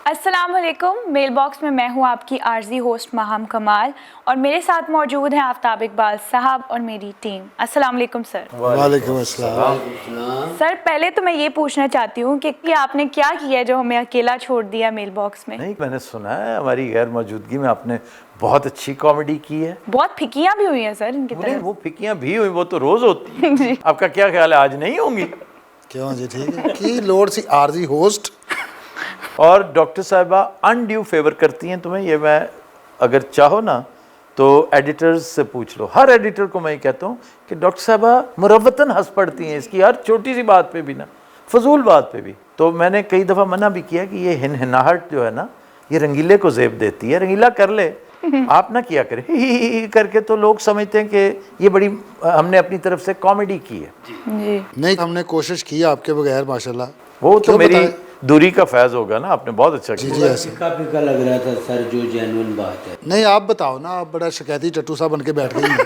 अस्सलाम वालेकुम। Mail box में मैं हूं आपकी आर्जी होस्ट माहम कमाल और मेरे साथ मौजूद हैं आफ्ताब इकबाल साहब और मेरी टीम। अस्सलाम वालेकुम सर। वालेकुम अस्सलाम। सर पहले तो मैं ये पूछना चाहती हूँ कि आपने क्या किया जो हमें अकेला छोड़ दिया मेल बॉक्स में। नहीं, मैंने सुना है हमारी गैर मौजूदगी में आपने बहुत अच्छी कॉमेडी की है। बहुत फिकियाँ भी हुई हैं सर इनकी तरफ। वो फिकियाँ भी हुई, वो तो रोज होती है। आपका क्या ख्याल है, आज नहीं होंगी? क्यों जी, ठीक है की लोड सी आरजी होस्ट। और डॉक्टर साहिबा अनड्यू फेवर करती हैं तुम्हें, ये मैं अगर चाहो ना तो एडिटर्स से पूछ लो। हर एडिटर को मैं ये कहता हूँ कि डॉक्टर साहिबा मुरव्वतन हंस पड़ती हैं इसकी हर छोटी सी बात पे भी ना, फजूल बात पे भी। तो मैंने कई दफ़ा मना भी किया कि ये हिनहिनाहट जो है ना, ये रंगीले को जेब देती है, रंगीला कर ले, आप ना किया करें ही करके। तो लोग समझते हैं कि ये बड़ी हमने अपनी तरफ से कॉमेडी की है। जी नहीं, हमने कोशिश की आपके बगैर माशाल्लाह। वो तो क्यों मेरी बताएं? दूरी का फैज होगा ना, आपने बहुत अच्छा जी किया। जी ऐसे फीका फीका लग रहा था सर, जो जेन्युइन बात है। नहीं, आप बताओ ना, आप बड़ा शिकायती टट्टू सा बन के बैठ गई हैं।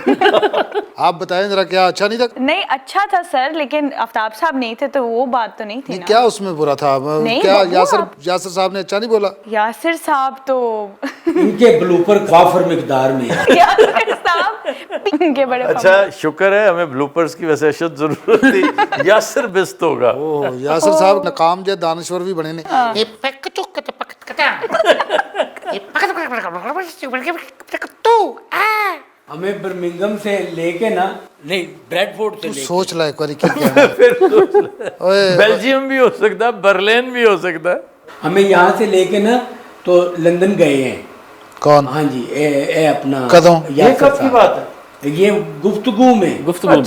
आप बताएं जरा, क्या अच्छा नहीं था? नहीं अच्छा था सर, लेकिन आफ्ताब साहब नहीं थे तो वो बात तो नहीं थी नहीं, ना। क्या उसमें बुरा था? नहीं, क्या बब्बू यासर साहब ने अच्छा नहीं बोला? यासिर साहब तो इनके ब्लूपर वाफर मिकदार में है। यासिर साहब इनके बड़े अच्छा, शुक्र है हमें ब्लूपर्स की वैसे अशद जरूरत थी। यासिर बिस्त होगा। ओह, यासर साहब नकाम जे दानश्वर भी बने ने। हमें बर्मिंघम से लेके ना, नहीं ब्रेडफोर्ड से तू लेके, सोच ला एक बार की कहना। फिर सोच ले। ओए, बेल्जियम भी हो सकता है, बर्लिन भी हो सकता है। हमें यहाँ से लेके ना तो लंदन गए हैं। कौन? हाँ जी, ए अपना कदों? ये यासिर कब की साहब। बात है? ये गुफ्तगू में गुफ्तगू में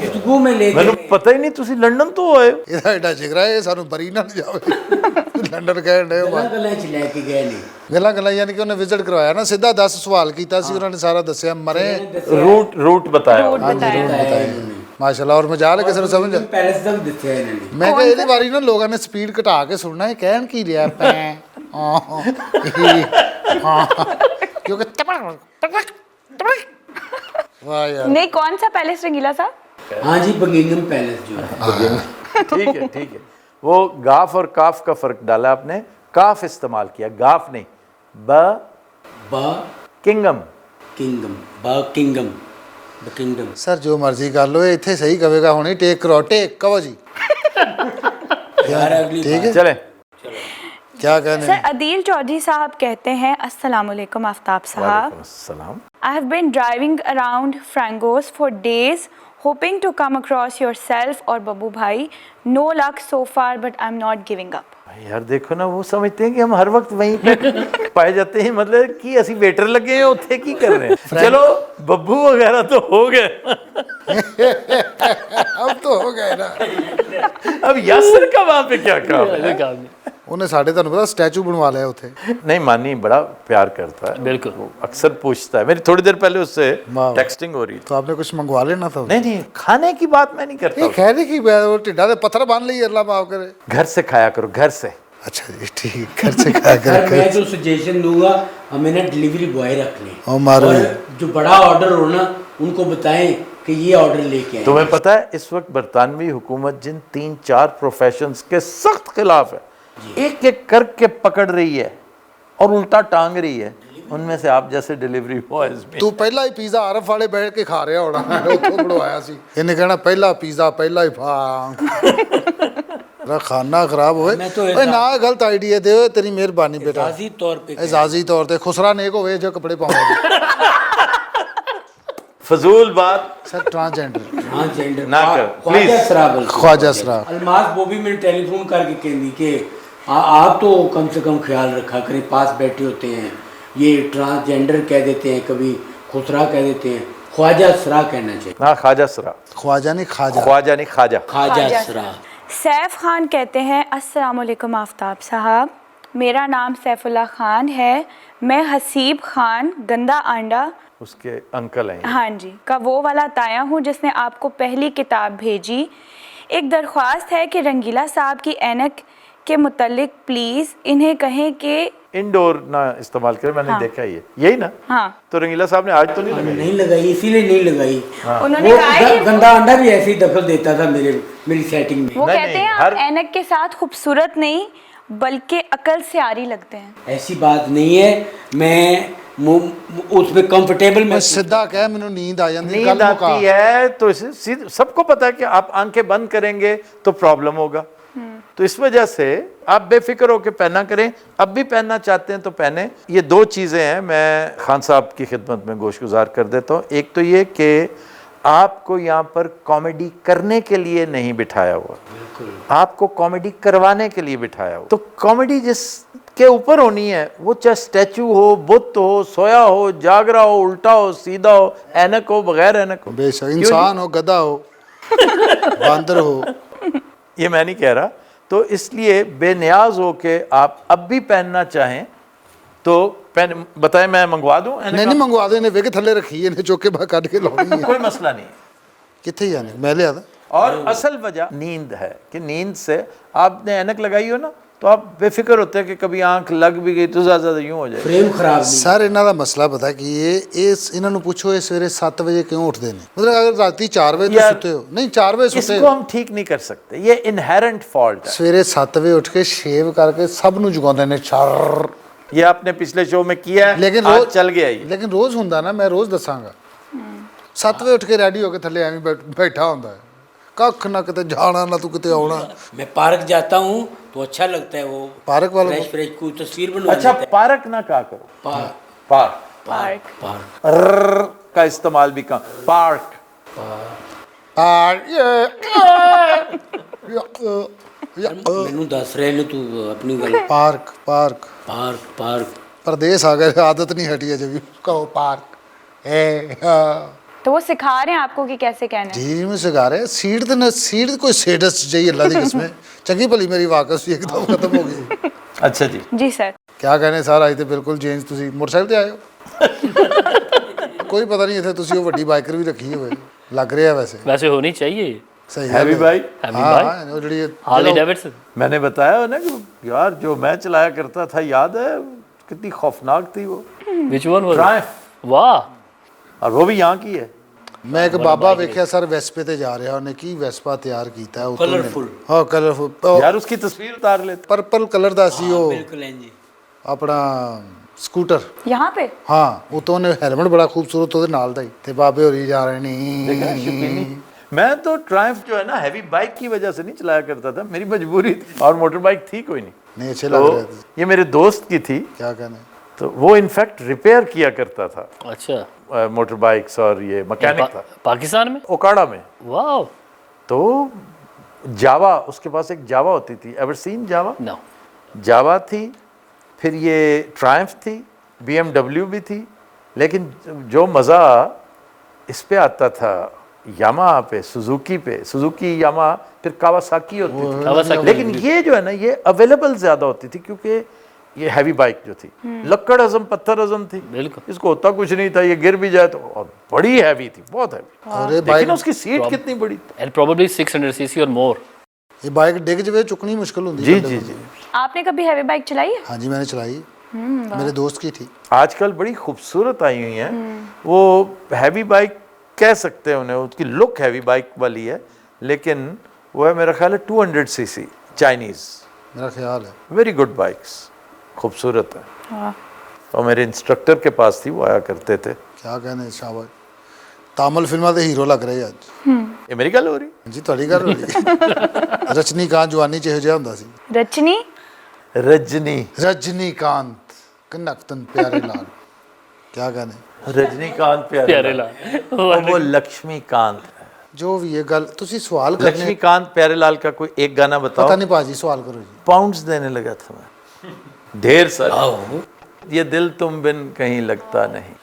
गुफ्तगू में लेके मैंने पता ही नहीं, तुसी लंदन तो आए हो। ਇਹਦਾ ਐਡਾ ਜਿਗਰਾ ਹੈ ਸਾਨੂੰ ਬਰੀ ਨਾ ਜਾਵੇ। ਲੰਡਨ ਕਹਿਣ ਡਏ ਹੋ। गला गला च लेके गए नहीं। ਗੱਲਾਂ ਗੱਲਾਂ ਯਾਨੀ ਕਿ ਉਹਨੇ ਵਿਜ਼ਿਟ ਕਰਵਾਇਆ ਨਾ, ਸਿੱਧਾ 10 ਸਵਾਲ ਕੀਤਾ ਸੀ, ਉਹਨਾਂ ਨੇ ਸਾਰਾ ਦੱਸਿਆ ਮਰੇ। रूट बताया। रोड बताया। बताया इन्होंने। ਮਾਸ਼ਾਅੱਲਾ, ਔਰ ਮਜਾਲ ਕਿਸੇ ਨੂੰ ਸਮਝ। पैलेस तक दिखे इन्होंने। ਮੈਂ ਕਿਹਾ ਇਹਦੀ ਵਾਰੀ ਨਾ ਲੋਕਾਂ ਨੇ ਸਪੀਡ ਘਟਾ ਕੇ ਸੁਣਨਾ ਹੈ, ਕਹਿਣ ਕੀ ਰਿਹਾ ਪੈ ਕਿਉਂਕਿ ਵਾਹ यार। नहीं कौन सा पैलेस रंगीला साहब? हाँ जी, बकिंगम पैलेस जो है। ठीक है, ठीक है। वो गाफ और काफ का फर्क डाला आपने, काफ इस्तेमाल किया, गाफ नहीं। बा किंगम। किंगम, बकिंगम, बकिंगम। सर जो मर्जी कर लो, ये इतने सही कहेगा हुणे टेक करो, टेक कहो जी। यार अगली ठीक है, चले। क्या कहने? सर अदील चौधरी साहब कहते हैं अस्सलाम वालेकुम आफ्ताब साहब। सलाम। I have been driving around Frangos for days hoping to come across yourself और बब्बू भाई. No luck so far but I'm not giving up. यार देखो ना, वो समझते हैं कि हम हर वक्त वहीं पे पाए जाते हैं, मतलब कि ऐसी वेटर लगे हैं, उत्थे की कर रहे हैं। चलो बब्बू वगैरह तो हो गए, अब तो हो गए ना। अब यासिर का वहाँ पे क्या काम है? ਉਹਨੇ ਸਾਡੇ ਤੁਹਾਨੂੰ ਪਤਾ ਸਟੈਚੂ ਬਣਵਾ ਲਿਆ ਉੱਥੇ। नहीं, मानी बड़ा प्यार करता है, बिल्कुल। वो अक्सर पूछता है, मेरी थोड़ी देर पहले उससे वाह। टेक्सटिंग हो रही थी। तो आपने कुछ मंगवा लेना था। नहीं नहीं, खाने की बात मैं नहीं करता ये हूँ। कहने की बात, वो टिड्डा दे पत्थर बांध लिए, अल्लाह माफ करे। घर से खाया करो, घर से। अच्छा जी, ठीक, घर से खा सर मैं कर। तो सजेशन दूंगा, हमें ना डिलीवरी बॉय रख लें और मारो और ये। जो बड़ा ऑर्डर हो ना उनको बताएं कि ये ऑर्डर लेके आए। तुम्हें पता है इस वक्त बरतानवी हुकूमत जिन 3-4 प्रोफेशंस के सख्त खिलाफ है, एक एक करके पकड़ रही है और उल्टा टांग रही है, उनमें से आप जैसे डिलीवरी बॉयज भी। तू पहला ही पीज़ा आरफ वाले बैठ के खा रहा होना, ਉੱਥੋਂ ਬਣਵਾਇਆ ਸੀ ਇਹਨੇ ਕਹਿਣਾ ਪਹਿਲਾ ਪੀਜ਼ਾ ਪਹਿਲਾ ਹੀ रा खाना खराब होए। मैं तो ओए ना गलत आइडिया दे, तेरी मेहरबानी बेटा। एजाजी तौर पे एजाजी तौर पे खुसरा नेक होवे जो कपड़े पावे। फजूल बात सर ट्रांसजेंडर हाँ जेंडर ना कर, ख्वाजा please। सराबल ख्वाजा सरा। अलमास वो भी मेरे टेलीफोन करके कहती कि आप तो कम से कम ख्याल रखा करें, पास बैठे होते हैं ये ट्रांसजेंडर कह देते हैं, कभी खुसरा कह देते हैं, ख्वाजा सरा कहना चाहिए। हाँ, ख्वाजा सरा। ख्वाजा नहीं खाजा। ख्वाजा नहीं, खाजा। ख्वाजा सरा। सैफ खान कहते हैं अस्सलाम वालेकुम आफ्ताब साहब, मेरा नाम सैफुल्लाह खान है, मैं हसीब खान गंदा आंडा उसके अंकल हैं। हाँ जी का वो वाला ताया हूँ जिसने आपको पहली किताब भेजी। एक दरख्वास्त है कि रंगीला साहब की ऐनक के मुतल्लिक प्लीज़ इन्हें कहें कि इंडोर ना इस्तेमाल करें, मैंने हाँ। देखा ही है, यही ना। हाँ तो रंगीला साहब ने आज तो नहीं लगाई। नहीं लगाई, इसीलिए नहीं लगाई। उन्होंने वो कहा है कि गंदा अंडा भी ऐसे ही दखल देता था मेरी सेटिंग में। वो नहीं, कहते नहीं, हैं आप ऐनक के साथ खूबसूरत नहीं बल्कि अकल से आरी लगते हैं। ऐसी बात नहीं है, मैं उसमें कंफर्टेबल मैं मैं सिद्धा कह मैंने नींद आ जाती नींद आती है तो सबको पता है कि आप आंखें बंद करेंगे तो प्रॉब्लम होगा। तो इस वजह से आप बेफिक्र होकर पहना करें। अब भी पहनना चाहते हैं तो पहने। ये दो चीज़ें हैं, मैं खान साहब की खिदमत में गोशगुजार कर देता हूँ। एक तो ये कि आपको यहाँ पर कॉमेडी करने के लिए नहीं बिठाया हुआ, आपको कॉमेडी करवाने के लिए बिठाया हुआ। तो कॉमेडी जिसके ऊपर होनी है, वो चाहे स्टैचू हो, बुत हो, सोया हो, जागरा हो, उल्टा हो, सीधा हो, ऐनक हो, बगैर ऐनक हो, बेशक इंसान हो, गधा हो, बांदर हो, ये मैं नहीं कह रहा। तो इसलिए बेनियाज हो के आप अब भी पहनना चाहें तो पहन, बताएं मैं मंगवा दूं? नहीं मंगवा दो, इन्हें वे के थले रखी है, इन्हें चौके बाहर काट के लानी है। कोई मसला नहीं। कितने जाने मैं लिया था। और असल वजह नींद है कि नींद से आपने ऐनक लगाई हो ना, तो आप बेफिक्र होते हैं कि कभी आंख लग भी गई तो ज़्यादा यूं हो जाए। फ्रेम खराब नहीं। सर इन्हों का मसला पता कि इन्हों पूछो ये सवेरे 7 बजे क्यों उठते हैं? मतलब अगर राती 4 बजे तो सुते हो, नहीं 4 बजे सुते इसको हो, हम ठीक नहीं कर सकते, ये इनहेरेंट फॉल्ट है। सवेरे 7 बजे उठ के शेव करके सब नु जगाते ने चार। ये आपने पिछले शो में किया है, लेकिन आज रोज चल गया ये। लेकिन रोज हुंदा ना, मैं रोज दसांगा 7 बजे उठ के रेडी होके थले एवं बैठा होंदा है, कख ना किते जाना ना तू किते आना। मैं पार्क जाता हूँ तो अच्छा लगता है, वो पार्क वालों फ्रेश को फ्रेश कोई तस्वीर बनवा अच्छा, लेते हैं। पार्क ना कहा करो, पार्क पार्क पार्क पार्क रर का इस्तेमाल भी कम, पार्क। मैनू दस रहे ने तू अपनी गल। पार्क पार्क पार्क पार्क परदेस आ गए, आदत नहीं हटी है जब भी कहो पार्क ए तो वो सिखा रहे हैं आपको कि कैसे कहना है। जी में सिखा रहे सीट तो सीट कोई स्टेटस चाहिए अल्लाह की कसम। चंगी भली मेरी वाकस एकदम खत्म हो गई। अच्छा जी, जी सर। क्या कहने सर, आज तो बिल्कुल चेंज। तुसी मोटरसाइकिल ते आए हो? कोई पता नहीं इतने तुसी वो वड्डी बाइकर भी रखी हुई लग रहा है। वैसे होनी चाहिए। सही हैवी बाइक। हाँ वो जड़ी हार्ले डेविडसन। मैंने बताया ना कि यार जो मैं चलाया करता था, याद है कितनी खौफनाक थी वो, व्हिच वन वाज? ट्रायम्फ, वाह। और वो भी यहाँ की है। मैं एक बाबा वेख्या सर वेस्पे ते जा रहा, उन्हें की वेस्पा तैयार कीता है उत्तों ने। Colourful। हाँ कलरफुल, यार उसकी तस्वीर उतार लेते। पर्पल कलर दा सी वो बिल्कुल हैं जी। अपना स्कूटर। यहाँ पे हाँ उतों ने हेलमेट बड़ा खूबसूरत ਉਹਦੇ ਨਾਲ ਦਾ ਹੀ ਤੇ ਬਾਬੇ ਹੋਰੀ ਜਾ ਰਹੇ ਨੇ। मैं तो ट्रायम्फ जो है ना हैवी बाइक की वजह से नहीं चलाया करता था, मेरी मजबूरी थी, और मोटर बाइक थी कोई नहीं। नहीं अच्छे लग रहे थे। तो ये मेरे दोस्त की थी, क्या कहने, तो वो इनफैक्ट रिपेयर किया करता था अच्छा। मोटर बाइक्स, और ये मैकेनिक था पाकिस्तान में? ओकाड़ा में। वाह। तो जावा, उसके पास एक जावा होती थी, एवर सीन जावा? नो। जावा थी, फिर ये ट्रायम्फ थी, BMW भी थी। लेकिन जो मज़ा इस पे आता था यामाहा पे, सुजुकी पे, सुजुकी यामाहा, फिर कावासाकी होती थी। कावासाकी। लेकिन ये जो है ना, ये अवेलेबल ज़्यादा होती थी क्योंकि ये हैवी बाइक जो थी, लक्कड़ हजम पत्थर हजम थी, बिल्कुल। इसको होता कुछ नहीं था, ये गिर भी जाए तो। और बड़ी हैवी थी, बहुत हैवी। अरे लेकिन बाइक उसकी सीट कितनी बड़ी थी। एंड प्रोबेबली 600 सीसी और मोर। ये बाइक डिग जवे चुकनी मुश्किल होती जी जी जी। आपने कभी हैवी बाइक चलाई है? हाँ जी मैंने चलाई, मेरे दोस्त की थी। आजकल बड़ी खूबसूरत आई हुई हैं वो हैवी बाइक, कह सकते हैं उन्हें, उसकी लुक हैवी बाइक वाली है, लेकिन वो है मेरा ख्याल है 200 सीसी चाइनीज़, मेरा ख्याल है। वेरी गुड बाइक्स, खूबसूरत है। हाँ। और मेरे इंस्ट्रक्टर के पास थी, वो आया करते थे। क्या कहने शाबाश, तामल फिल्मा के हीरो लग रहे ਅੱਜ। ये मेरी गल हो रही? जी ਤੁਹਾਡੀ ਗੱਲ ਹੋ ਰਹੀ। रजनीकांत जवानी ਚ ਇਹੋ ਜਿਹਾ ਹੁੰਦਾ ਸੀ। रजनी रजनी, रजनीकांत कनकतन प्यारे लाल, क्या कहने, रजनीकांत प्यारे प्यारे लाल। वो लक्ष्मीकांत है। जो भी ये गल तुसी सवाल करने, लक्ष्मीकांत प्यारे लाल का कोई एक गाना बताओ। पता नहीं पाजी सवाल करो जी। पाउंड्स देने लगा था मैं, ढेर सारे। ये दिल तुम बिन कहीं लगता नहीं।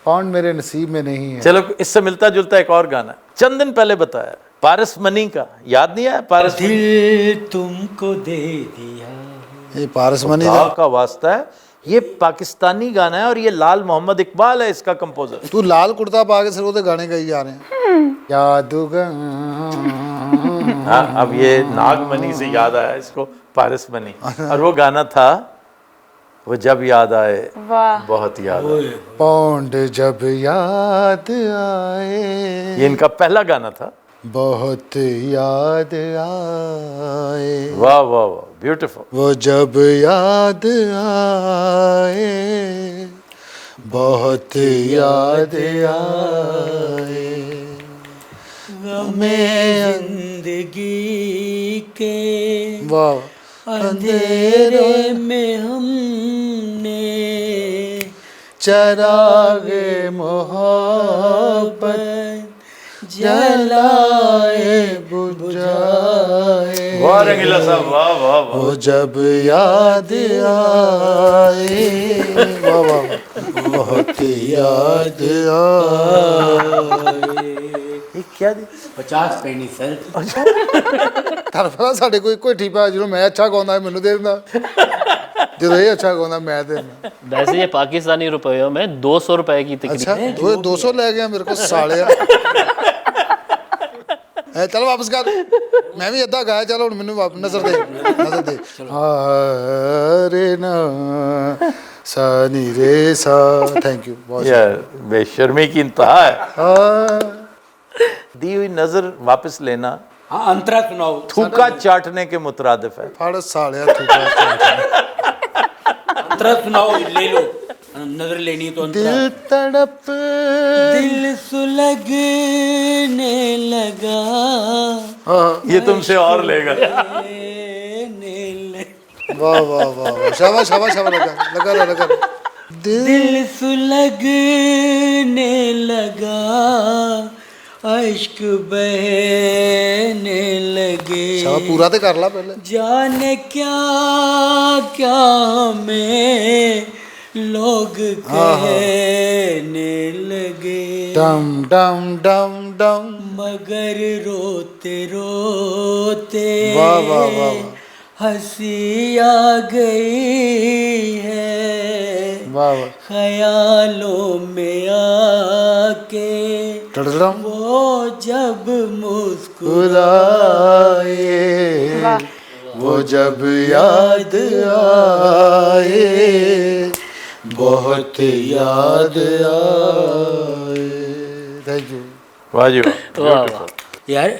पाउंड मेरे नसीब में नहीं है। चलो इससे मिलता जुलता एक और गाना, चंद दिन पहले बताया, पारस मनी का, याद नहीं है? पारस दिल तुमको दे दिया। ये पारस मनी खुदा का वास्ता है, ये पाकिस्तानी गाना है और ये लाल मोहम्मद इकबाल है इसका कंपोजर। तू लाल कुर्ता पा के सिर्फ वो गाने गाई जा रहे हैं। जादूगर। हाँ, अब ये नागमनी से याद आया इसको, पारस मनी। और वो गाना था, वो जब याद आए, वाह। बहुत याद आए। पाउंड जब याद आए। ये इनका पहला गाना था। बहुत याद आए, वाह वाह वाह, ब्यूटीफुल। वो जब याद आए, बहुत याद आए, हमें जिंदगी के वाह अंधेरे में हमने चरागे मोहब्बत जलाए बुझाए, वाह रंगीला साहब, वाह वाह वाह। वो जब याद आए, वाह वाह, बहुत याद आए। ये क्या दी? 50 पैनी सर। ਤੁਹਾਨੂੰ ਪਤਾ ਸਾਡੇ ਕੋਈ ਇੱਕੋ ਹੀ ਠੀਪਾ ਜਦੋਂ ਮੈਂ ਅੱਛਾ ਗਾਉਂਦਾ ਮੈਨੂੰ ਦੇ ਦਿੰਦਾ, ਜਦੋਂ ਇਹ ਅੱਛਾ ਗਾਉਂਦਾ ਮੈਂ ਦੇ ਦਿੰਦਾ। वैसे ये पाकिस्तानी रुपयों में 200 रुपए की ਅੱਛਾ तकरीबन। ਉਹ 200 ਲੈ ਗਿਆ ਮੇਰੇ ਕੋਲ ਸਾਲਿਆ। ਐ ਚਲ ਵਾਪਸ ਕਰ, ਮੈਂ ਵੀ ਅੱਧਾ ਗਾਇਆ, ਚਲ ਹੁਣ ਮੈਨੂੰ ਨਜ਼ਰ ਦੇ, ਨਜ਼ਰ ਦੇ। ਰੇ ਨਾ ਸਾ ਨੀ ਰੇ ਸਾ, ਥੈਂਕ यू बहुत। यार बेशर्मी की इंतहा है। हाँ, दी हुई नजर वापस लेना हाँ अंतरा सुनाओ। थूका चाटने के मुतरादिफ है। फड़ सालिया थूका। अंतरा सुनाओ, ले लो, नजर लेनी है तो अंतरा। दिल तड़प, दिल सुलगने लगा, हाँ, ये तुमसे और लेगा। वाह वाह वाह वाह, शाबाश शाबाश शाबाश, लगा लगा रहा, लगा रहा। दिल सुलगने लगा, अश्क बहने लगे, शाबाश, पूरा तो कर ला पहले। जाने क्या क्या हमें लोग कहने लगे, डम डम डम डम, मगर रोते रोते वाह वाह वाह वाह, हंसी आ गई है, वाह वाह, ख्यालों में आके टड़डम वो जब मुस्कुराए, मुस्कुराए, वो जब याद आए, बहुत याद आए। थैंक यू वाह जी वाह, वाह beautiful। वाह। यार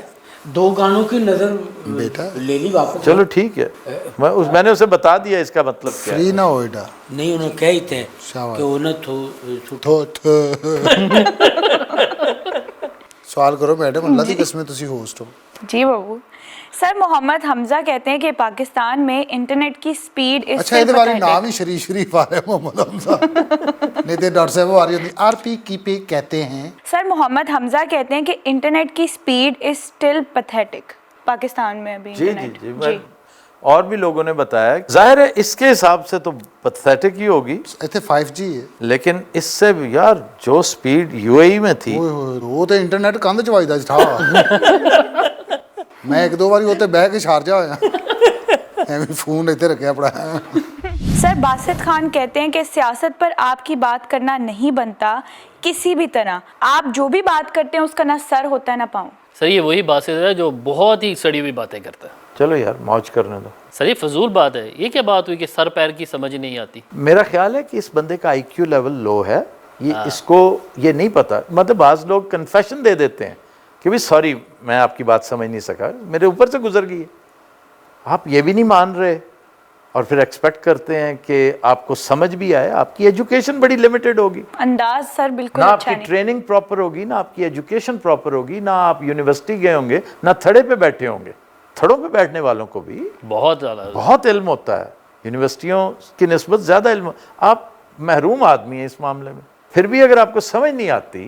2 गानों की नजर बेटा। ले ली वापस। चलो ठीक है, मैंने उसे बता दिया इसका मतलब क्या है। फ्री ना हो एडा नहीं उन्होंने कह ही थे शाबाश। कि वो न थो थो थो। सवाल करो मैडम, अल्लाह की कसम तुसी होस्ट हो। जी बाबू। सर मोहम्मद हमजा कहते हैं कि पाकिस्तान में इंटरनेट की स्पीड इस अच्छा ਇਹਦੇ ਬਾਰੇ ਨਾਮ ਹੀ शरीफ आ रहा है मोहम्मद हमजा। नहीं तो डॉक्टर साहब आ रही होती आरपी की पे कहते हैं। सर मोहम्मद हमजा कहते हैं कि इंटरनेट की speed is still pathetic Pakistan में अभी जी जी इंटरनेट। जी, मैं और भी लोगों ने बताया, जाहिर है इसके हिसाब से तो पैथेटिक ही होगी, ਇੱਥੇ 5G है। लेकिन इससे भी यार जो स्पीड यूएई में थी, ਓਏ ਹੋਏ ਉਹ ਤੇ ਇੰਟਰਨੈਟ ਕੰਧ ਚ ਵੱਜਦਾ ਸੀ ਠਾ। ਮੈਂ ਇੱਕ ਦੋ ਵਾਰੀ ਉੱਤੇ ਬਹਿ ਕੇ ਸ਼ਾਰਜਾ ਹੋਇਆ, ਐਵੇਂ ਫੋਨ ਇੱਥੇ ਰੱਖਿਆ ਪੜਾ। सर बासित खान कहते हैं कि सियासत पर आपकी बात करना नहीं बनता किसी भी तरह, आप जो भी बात करते हैं उसका ना सर होता है ना पाँव। सर ये वही बात है जो बहुत ही सड़ी हुई बातें करता है। चलो यार मौज करने दो। सर ये फजूल बात है, ये क्या बात हुई कि सर पैर की समझ नहीं आती। मेरा ख्याल है कि इस बंदे का आईक्यू लेवल लो है, ये इसको ये नहीं पता, मतलब बाज लोग कन्फेशन दे देते हैं कि भाई सॉरी मैं आपकी बात समझ नहीं सका, मेरे ऊपर से गुजर गई है। आप ये भी नहीं मान रहे और फिर एक्सपेक्ट करते हैं कि आपको समझ भी आए। आपकी एजुकेशन बड़ी लिमिटेड होगी, अंदाज सर बिल्कुल ना अच्छा आपकी नहीं। ट्रेनिंग प्रॉपर होगी, ना आपकी एजुकेशन प्रॉपर होगी, ना आप यूनिवर्सिटी गए होंगे, ना थड़े पे बैठे होंगे। थड़ों पे बैठने वालों को भी बहुत ज़्यादा। बहुत इल्म होता है, यूनिवर्सिटियों की निस्बत ज़्यादा इल्म। आप महरूम आदमी हैं इस मामले में, फिर भी अगर आपको समझ नहीं आती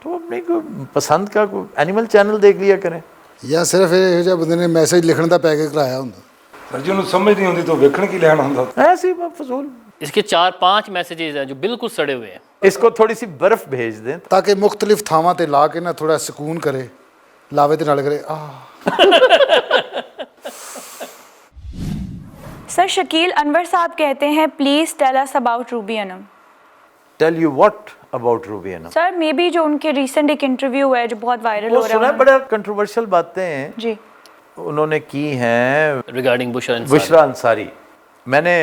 तो अपने को पसंद का कोई एनिमल चैनल देख लिया करें। ਜਾਂ ਸਿਰਫ ਇਹੋ ਜਿਹੇ ਬੰਦੇ ਨੇ ਮੈਸੇਜ ਲਿਖਣ ਦਾ ਪੈਕੇਜ ਕਰਾਇਆ ਹੁੰਦਾ। ਸਰ ਜੀ ਉਹਨੂੰ ਸਮਝ ਨਹੀਂ ਆਉਂਦੀ ਤਾਂ ਵੇਖਣ ਕੀ ਲੈਣ ਹੁੰਦਾ। ऐसे ही फजूल। इसके 4-5 मैसेजेस हैं जो बिल्कुल सड़े हुए हैं। इसको थोड़ी सी बर्फ भेज दें। ਤਾਂ ਕਿ ਮੁxtਲਿਫ ਥਾਵਾਂ ਤੇ ਲਾ ਕੇ ਨਾ ਥੋੜਾ ਸਕੂਨ ਕਰੇ, ਲਾਵੇ ਤੇ ਨਾਲ ਕਰੇ ਆ। सर शकील अनवर साहब कहते हैं please tell us about Ruby Anam. Tell you what about Ruby Anam? Sir may be जो उनके रिसेंट एक इंटरव्यू है जो बहुत वायरल वो हो सुना रहा है, है। बड़ा कंट्रोवर्शियल बातें हैं जी उन्होंने की हैं रिगार्डिंग बुशरा बुशरा अंसारी। मैंने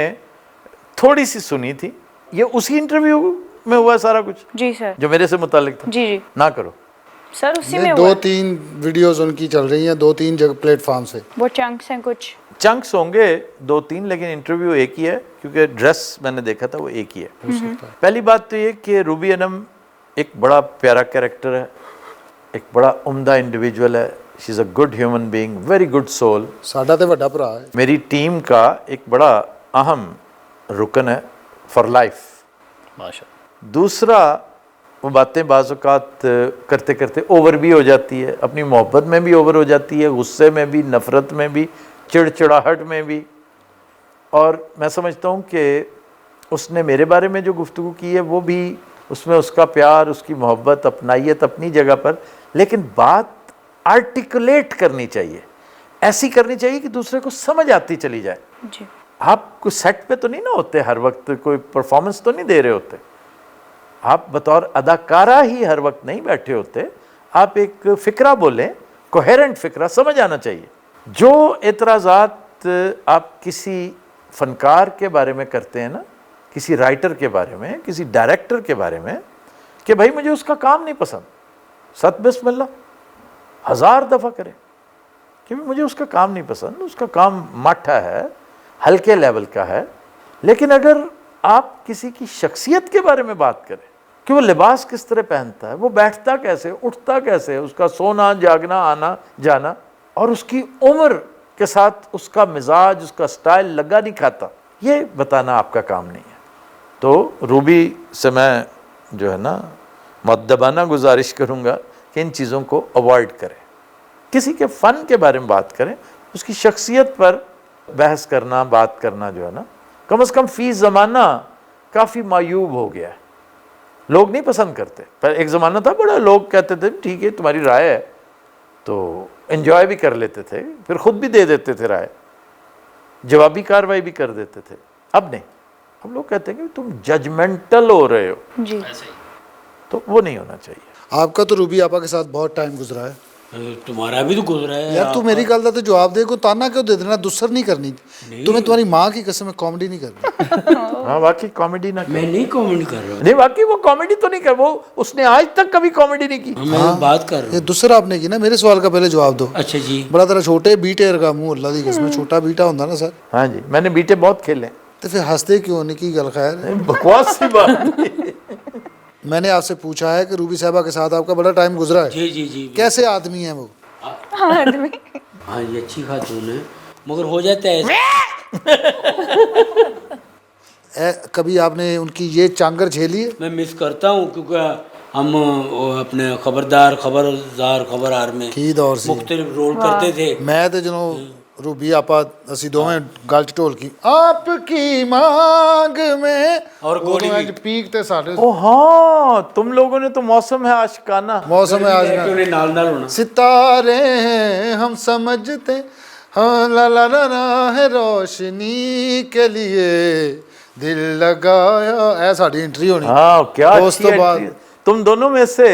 थोड़ी सी सुनी थी, ये उसी इंटरव्यू में हुआ सारा कुछ जी सर। जो मेरे से मुतालिक था। जी जी ना करो, सर उसी में ये हुआ 2-3 वीडियोस उनकी चल रही हैं 2-3 जगह प्लेटफॉर्म से। वो चंक्स हैं कुछ। चंक्स होंगे 2-3, लेकिन इंटरव्यू एक ही है, क्योंकि ड्रेस मैंने देखा था वो एक ही है। पहली बात तो ये कि रूबी अनम एक बड़ा प्यारा कैरेक्टर है, एक बड़ा उम्दा इंडिविजुअल है। She is a good human being, very good soul. साडा ते वड्डा भरा है। मेरी टीम का एक बड़ा अहम रुकन है फॉर लाइफ। माशाल्लाह। दूसरा, वो बातें बाज़ औक़ात करते करते ओवर भी हो जाती है, अपनी मोहब्बत में भी ओवर हो जाती है, गुस्से में भी, नफ़रत में भी, चिड़चिड़ाहट में भी। और मैं समझता हूँ कि उसने मेरे बारे में जो गुफ्तगू की है वो भी, उसमें उसका प्यार, उसकी मोहब्बत, अपनाइयत अपनी जगह पर, लेकिन बात आर्टिकुलेट करनी चाहिए, ऐसी करनी चाहिए कि दूसरे को समझ आती चली जाए। जी। आप कोई सेट पे तो नहीं ना होते हर वक्त, कोई परफॉर्मेंस तो नहीं दे रहे होते, आप बतौर अदाकारा ही हर वक्त नहीं बैठे होते। आप एक फ़िक्रा बोलें, कोहेरेंट फ़िक्रा, समझ आना चाहिए। जो एतराज़ात आप किसी फ़नकार के बारे में करते हैं ना, किसी राइटर के बारे में, किसी डायरेक्टर के बारे में, कि भाई मुझे उसका काम नहीं पसंद, सत बिस्मिल्लाह 1000 दफ़ा करें कि मुझे उसका काम नहीं पसंद, उसका काम माठा है, हल्के लेवल का है। लेकिन अगर आप किसी की शख्सियत के बारे में बात करें कि वो लिबास किस तरह पहनता है, वो बैठता कैसे, उठता कैसे, उसका सोना जागना, आना जाना, और उसकी उम्र के साथ उसका मिजाज, उसका स्टाइल लगा नहीं खाता, ये बताना आपका काम नहीं है। तो रूबी से मैं जो है ना मुअद्दबाना गुजारिश करूँगा कि इन चीज़ों को अवॉइड करें। किसी के फ़न के बारे में बात करें, उसकी शख्सियत पर बहस करना, बात करना जो है ना, कम से कम फ़ी ज़माना काफ़ी मायूब हो गया है, लोग नहीं पसंद करते। पर एक ज़माना था बड़ा, लोग कहते थे ठीक है तुम्हारी राय है, तो एंजॉय भी कर लेते थे, फिर ख़ुद भी दे देते थे राय, जवाबी कार्रवाई भी कर देते थे। अब नहीं, अब लोग कहते हैं कि तुम जजमेंटल हो रहे हो, जी। तो वो नहीं होना चाहिए। आपका तो रूबी आपा के साथ बहुत टाइम गुजरा है तुम्हारा भी तो गुजरा है यार। तू मेरी गल का तो जवाब दे, को ताना क्यों दे देना, दुस्सर नहीं करनी। तुम्हें तुम्हारी माँ की कसम है कॉमेडी नहीं करनी। हाँ वाकई कॉमेडी ना मैं नहीं कमेंट कर रहा हूँ, नहीं, वाकई वो कॉमेडी तो नहीं कर, वो उसने आज तक कभी कॉमेडी नहीं की। मैं बात कर रहा ये हूँ। दुस्सर आपने की ना, मेरे सवाल का पहले जवाब दो। अच्छा जी। बड़ा तेरा छोटे बीटे का मुंह, अल्लाह दी कसम, छोटा बीटा होता ना सर, हाँ जी, मैंने बीटे बहुत खेले। तो फिर हंसते क्यों नहीं की गल खैर। बकवास सी बात। मैंने आपसे पूछा है कि रूबी साहबा के साथ आपका बड़ा टाइम गुजरा है, जी जी जी। कैसे आदमी है वो? आदमी। हाँ ये अच्छी खातून है, मगर हो जाता है ऐसा। कभी आपने उनकी ये चांगर झेली है? मैं मिस करता हूँ क्योंकि हम वो अपने खबरदार में की दौर से मुख्तलिफ रोल करते थे। मैं तो जनो रूबी आपा असी दोवें गल च ढोल की आपकी मांग में और गोली भी। पीक ते साडे ओ हाँ, तुम लोगों ने तो मौसम है आशिकाना। मौसम है आज का। उन्हें नाल नाल होना। सितारे हैं हम समझते, हाँ ला ला ला ला है रोशनी के लिए दिल लगाया, ऐ साडी एंट्री होनी। हाँ क्या तो उस अच्छी तो बाद entry है। तुम दोनों में से